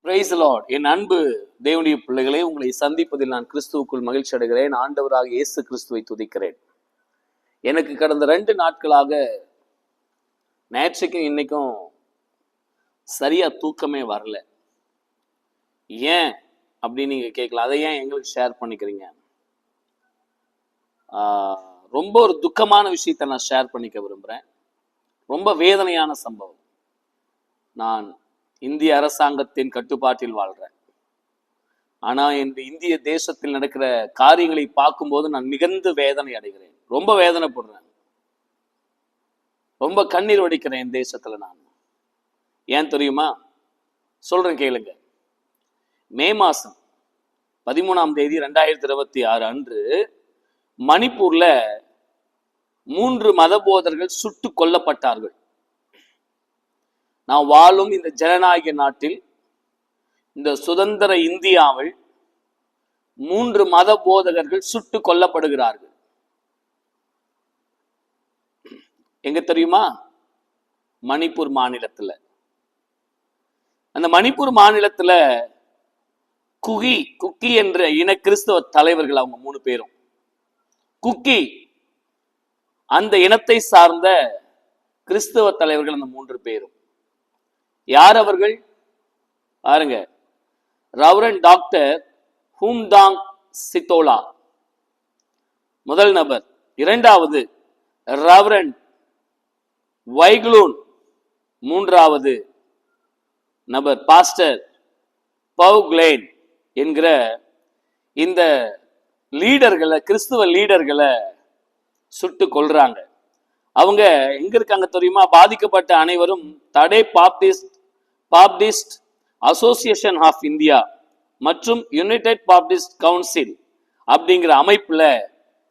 Praise the Lord. என் அன்பு தேவனுடைய பிள்ளைகளே, உங்களை சந்திப்பதில் நான் கிறிஸ்துவுக்குள் மகிழ்ச்சி அடைகிறேன். ஆண்டவராக இயேசு கிறிஸ்துவை துதிக்கிறேன். எனக்கு கடந்த 2 நாட்களாக நேற்றைக்கும் இன்னைக்கும் சரியா தூக்கமே வரல. ஏன் அப்படின்னு நீங்க கேட்கலாம். அதை ஏன் எங்களுக்கு ஷேர் பண்ணிக்கிறீங்க? ரொம்ப ஒரு துக்கமான விஷயத்தை நான் ஷேர் பண்ணிக்க விரும்புகிறேன். ரொம்ப வேதனையான சம்பவம். நான் இந்திய அரசாங்கத்தின் கட்டுப்பாட்டில் வாழ்றேன். ஆனா இந்த இந்திய தேசத்தில் நடக்கிற காரியங்களை பார்க்கும்போது நான் மிகுந்த வேதனை அடைகிறேன். ரொம்ப வேதனைப்படுறேன். ரொம்ப கண்ணீர் வடிக்கிறேன் என் தேசத்துல. நான் ஏன் தெரியுமா? சொல்றேன் கேளுங்க. மே மாசம் 13ஆம் தேதி 2026 அன்று மணிப்பூர்ல 3 மத போதர்கள் சுட்டு கொல்லப்பட்டார்கள். நான் வாழும் இந்த ஜனநாயக நாட்டில், இந்த சுதந்திர இந்தியாவில் 3 மத போதகர்கள் சுட்டு கொல்லப்படுகிறார்கள். எங்க தெரியுமா? மணிப்பூர் மாநிலத்துல. அந்த மணிப்பூர் மாநிலத்துல குக்கி என்ற இன கிறிஸ்தவ தலைவர்கள், அவங்க 3 பேரும். குக்கி அந்த இனத்தை சார்ந்த கிறிஸ்தவ தலைவர்கள் அந்த 3 பேரும். யார் அவர்கள்? பாருங்க. ரெவரண்ட் டாக்டர் ஹூம்தாங் சித்தோலா முதல் நபர். இரண்டாவது ரெவரண்ட் வைக்லூன். மூன்றாவது நபர் பாஸ்டர் பவுக்லேன் என்கிற இந்த லீடர்களை, கிறிஸ்துவ லீடர்களை சுட்டு கொல்றாங்க. அவங்க எங்க இருக்காங்க தெரியுமா? பாதிக்கப்பட்ட அனைவரும் தடே பாப்டிஸ்ட் அசோசியேஷன் ஆஃப் இந்தியா மற்றும் யுனைடெட் பாப்டிஸ்ட் கவுன்சில் அப்படிங்கிற அமைப்புல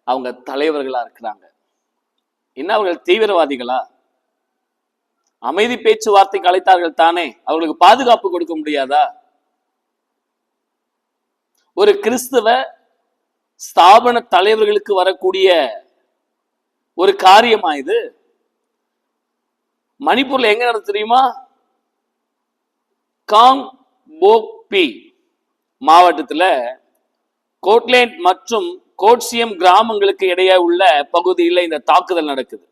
அவங்க தலைவர்களா இருக்கிறாங்க. என்ன அவர்கள் தீவிரவாதிகளா? அமைதி பேச்சுவார்த்தைக்கு அழைத்தார்கள் தானே, அவர்களுக்கு பாதுகாப்பு கொடுக்க முடியாதா? ஒரு கிறிஸ்தவ ஸ்தாபன தலைவர்களுக்கு வரக்கூடிய ஒரு காரியமா இது? மணிப்பூர்ல எங்க நடந்து தெரியுமா? காங்போக்பி மாவட்டத்துல கோட்லேண்ட் மற்றும் கோட்சியம் கிராமங்களுக்கு இடையே உள்ள பகுதியில் இந்த தாக்குதல் நடக்குது.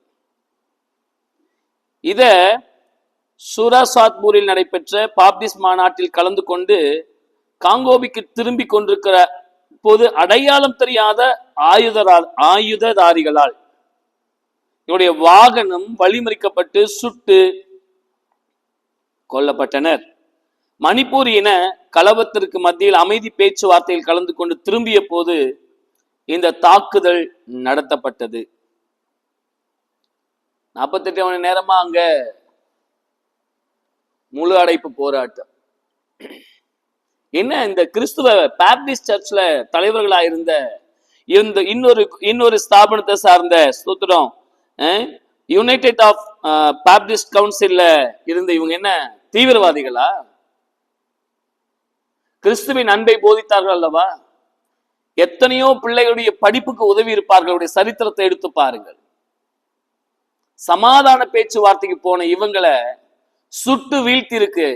இத சூராசாத்பூரில் நடைபெற்ற பாப்டிஸ்ட் மாநாட்டில் கலந்து கொண்டு காங்கோபிக்கு திரும்பி கொண்டிருக்கிற போது அடையாளம் தெரியாத ஆயுததாரிகளால் இவருடைய வாகனம் வழிமறிக்கப்பட்டு சுட்டு கொல்லப்பட்டனர். மணிப்பூர் இன கலவரத்திற்கு மத்தியில் அமைதி பேச்சுவார்த்தையில் கலந்து கொண்டு திரும்பிய போது இந்த தாக்குதல் நடத்தப்பட்டது. 48 மணி நேரமா அங்க முழு அடைப்பு போராட்டம். என்ன, இந்த கிறிஸ்துவ பாப்டிஸ்ட் சர்ச்ல தலைவர்களா இருந்த இன்னொரு ஸ்தாபனத்தை சார்ந்த ஸ்தோத்திரம் யுனைடெட் ஆஃப் பாப்டிஸ்ட் கவுன்சில்ல இருந்த இவங்க என்ன தீவிரவாதிகளா? கிறிஸ்துவின் அன்பை போதித்தார்கள் அல்லவா? எத்தனையோ பிள்ளைகளுடைய படிப்புக்கு உதவி இருப்பார்களுடைய சரித்திரத்தை எடுத்து பாருங்கள். சமாதான பேச்சுவார்த்தைக்கு போன இவங்களை சுட்டு வீழ்த்தி இருக்கு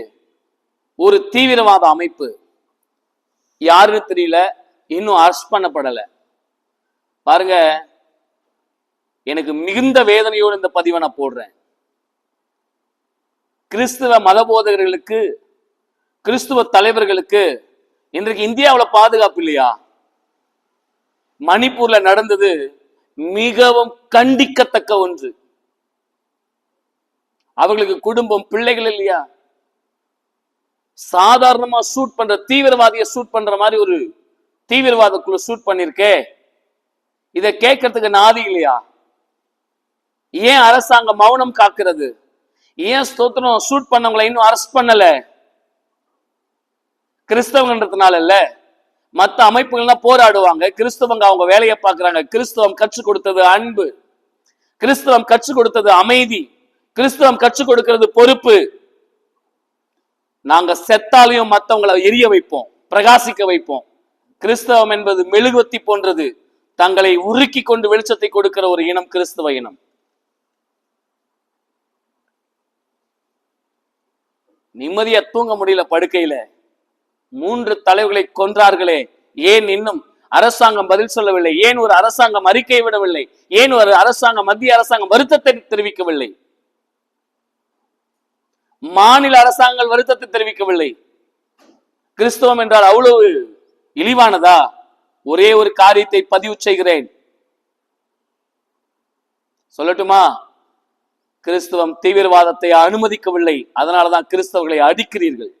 ஒரு தீவிரவாத அமைப்பு. யாருன்னு தெரியல, இன்னும் அரெஸ்ட் பண்ணப்படல. பாருங்க, எனக்கு மிகுந்த வேதனையோடு இந்த பதிவை நான் போடுறேன். கிறிஸ்துவ மத போதகர்களுக்கு, கிறிஸ்துவ தலைவர்களுக்கு இன்றைக்கு இந்தியாவில் பாதுகாப்பு இல்லையா? மணிப்பூர்ல நடந்தது மிகவும் கண்டிக்கத்தக்க ஒன்று. அவர்களுக்கு குடும்பம், பிள்ளைகள் இல்லையா? சாதாரணமா ஷூட் பண்ற தீவிரவாதியை ஷூட் பண்ற மாதிரி ஒரு தீவிரவாத குழு ஷூட் பண்ணிருக்கே, இதை கேட்கறதுக்கு நாதி இல்லையா? ஏன் அரசாங்கம் மௌனம் காக்கிறது? ஏன் ஸ்தோத்திரம் ஷூட் பண்ணவங்களை இன்னும் அரெஸ்ட் பண்ணல? கிறிஸ்தவங்கன்றதுனால இல்ல, மற்ற அமைப்புகள்லாம் போராடுவாங்க. கிறிஸ்தவங்க அவங்க வேலையை பார்க்கறாங்க. கிறிஸ்தவம் கற்றுக் கொடுத்தது அன்பு, கிறிஸ்தவம் கற்றுக் கொடுத்தது அமைதி, கிறிஸ்தவம் கற்றுக் கொடுக்கிறது பொறுப்பு. நாங்க செத்தாலையும் மற்றவங்களை எரிய வைப்போம், பிரகாசிக்க வைப்போம். கிறிஸ்தவம் என்பது மெழுகுவத்தி போன்றது. தங்களை உருக்கி கொண்டு வெளிச்சத்தை கொடுக்கிற ஒரு இனம் கிறிஸ்தவ இனம். நிம்மதியா தூங்க முடியல படுக்கையில. 3 தலைவர்களை கொன்றார்களே, ஏன் இன்னும் அரசாங்கம் பதில் சொல்லவில்லை? ஏன் ஒரு அரசாங்கம் அறிக்கை விடவில்லை? ஏன் ஒரு அரசாங்கம், மத்திய அரசாங்கம் வருத்தத்தை தெரிவிக்கவில்லை? மாநில அரசாங்கங்கள் வருத்தத்தை தெரிவிக்கவில்லை. கிறிஸ்தவம் என்றால் அவ்வளவு இழிவானதா? ஒரே ஒரு காரியத்தை பதிவு செய்கிறேன், சொல்லட்டுமா? கிறிஸ்தவம் தீவிரவாதத்தை அனுமதிக்கவில்லை. அதனாலதான் கிறிஸ்தவர்களை அடிக்கிறீர்கள்.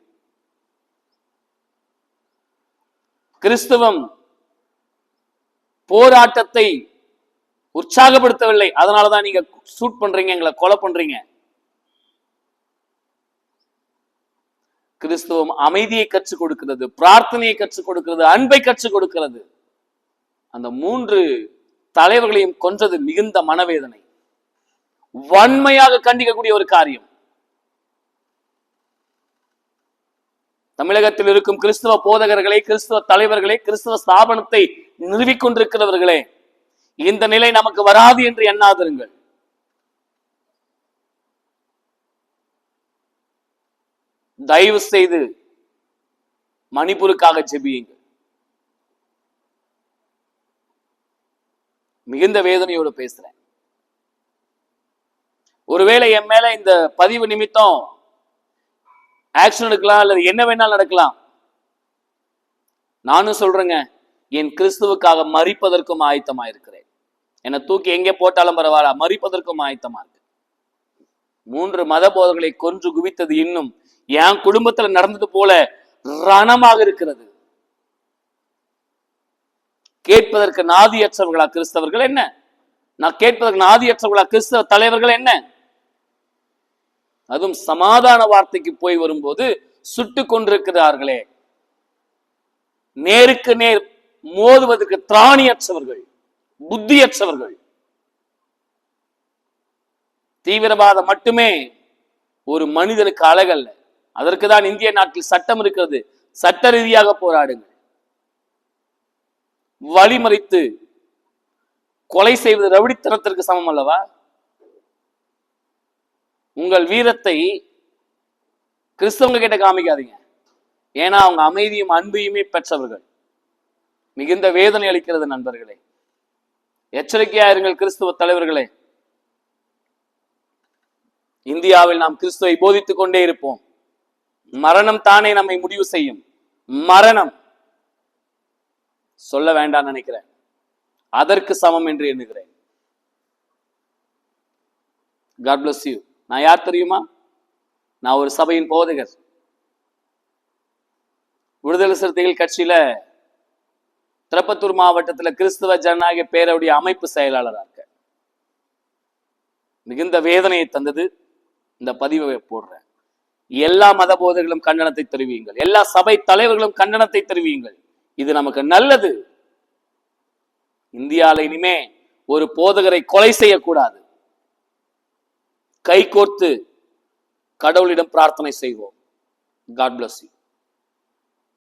கிறிஸ்தவம் போராட்டத்தை உற்சாகப்படுத்தவில்லை. அதனாலதான் நீங்க ஷூட் பண்றீங்க, எங்களை கொலை பண்றீங்க. கிறிஸ்தவம் அமைதியை கற்றுக் கொடுக்கிறது, பிரார்த்தனையை கற்றுக் கொடுக்கிறது, அன்பை கற்றுக் கொடுக்கிறது. அந்த 3 தலைவர்களையும் கொன்றது மிகுந்த மனவேதனை, வன்மையாக கண்டிக்கக்கூடிய ஒரு காரியம். தமிழகத்தில் இருக்கும் கிறிஸ்தவ போதகர்களே, கிறிஸ்தவ தலைவர்களே, கிறிஸ்தவ ஸ்தாபனத்தை நிறுவிக்கொண்டிருக்கிறவர்களே, இந்த நிலை நமக்கு வராது என்று எண்ணாதிருங்கள். தயவு செய்து மணிப்பூருக்காக ஜெபியுங்கள். மிகுந்த வேதனையோடு பேசுறேன். ஒருவேளை என் மேல இந்த பதிவு நிமித்தம் ஆக்ஷன் எடுக்கலாம், அல்லது என்ன வேணாலும் நடக்கலாம். நானும் சொல்றேங்க, என் கிறிஸ்துவுக்காக மரிப்பதற்கும் ஆயத்தமா இருக்கிறேன். என்னை தூக்கி எங்கே போட்டாலும் பரவாயில்ல, மரிப்பதற்கும் ஆயத்தமா இருக்கு. 3 மத போதர்களை கொன்று குவித்தது இன்னும் என் குடும்பத்துல நடந்தது போல ரணமாக இருக்கிறது. கேட்பதற்கு நாதியற்றவர்களா கிறிஸ்தவர்கள் என்ன? நான் கேட்பதற்கு நாதியற்றவர்களா கிறிஸ்தவ தலைவர்கள் என்ன? அதுவும் சமாதான வார்த்தைக்கு போய் வரும்போது சுட்டு கொண்டிருக்கிறார்களே, நேருக்கு நேர் மோதுவதற்கு திராணியற்றவர்கள், புத்தியற்றவர்கள். தீவிரவாதம் மட்டுமே ஒரு மனிதனுக்கு அழகல்ல. அதற்குதான் இந்திய நாட்டில் சட்டம் இருக்கிறது. சட்ட ரீதியாக போராடுங்கள். வழிமறித்து கொலை செய்வது ரவுடித்தனத்திற்கு சமம் அல்லவா? உங்கள் வீரத்தை கிறிஸ்தவங்க கிட்ட காமிக்காதீங்க. ஏன்னா அவங்க அமைதியும் அன்பையுமே பெற்றவர்கள். மிகுந்த வேதனை அளிக்கிறது நண்பர்களே. எச்சரிக்கையா இருங்கள் கிறிஸ்துவ தலைவர்களே. இந்தியாவில் நாம் கிறிஸ்துவை போதித்துக் கொண்டே இருப்போம். மரணம் தானே நம்மை முடிவு செய்யும். மரணம் சொல்ல வேண்டாம் நினைக்கிறேன், அதற்கு சமம் என்று எண்ணுகிறேன். God bless you. நான் யார் தெரியுமா? நான் ஒரு சபையின் போதகர். விடுதலை சிறுத்தைகள் கட்சியில திருப்பத்தூர் மாவட்டத்தில் கிறிஸ்துவ ஜனநாயக பேரவையுடைய அமைப்பு செயலாளராக இருக்க. மிகுந்த வேதனையை தந்தது இந்த பதிவை போடுறேன். எல்லா மத போதர்களும் கண்டனத்தை தெரிவியுங்கள், எல்லா சபை தலைவர்களும் கண்டனத்தை தெரிவியுங்கள். இது நமக்கு நல்லது. இந்தியாவில் இனிமே ஒரு போதகரை கொலை செய்யக்கூடாது. கை கோர்த்து கடவுளிடம் பிரார்த்தனை செய்வோம். God bless you.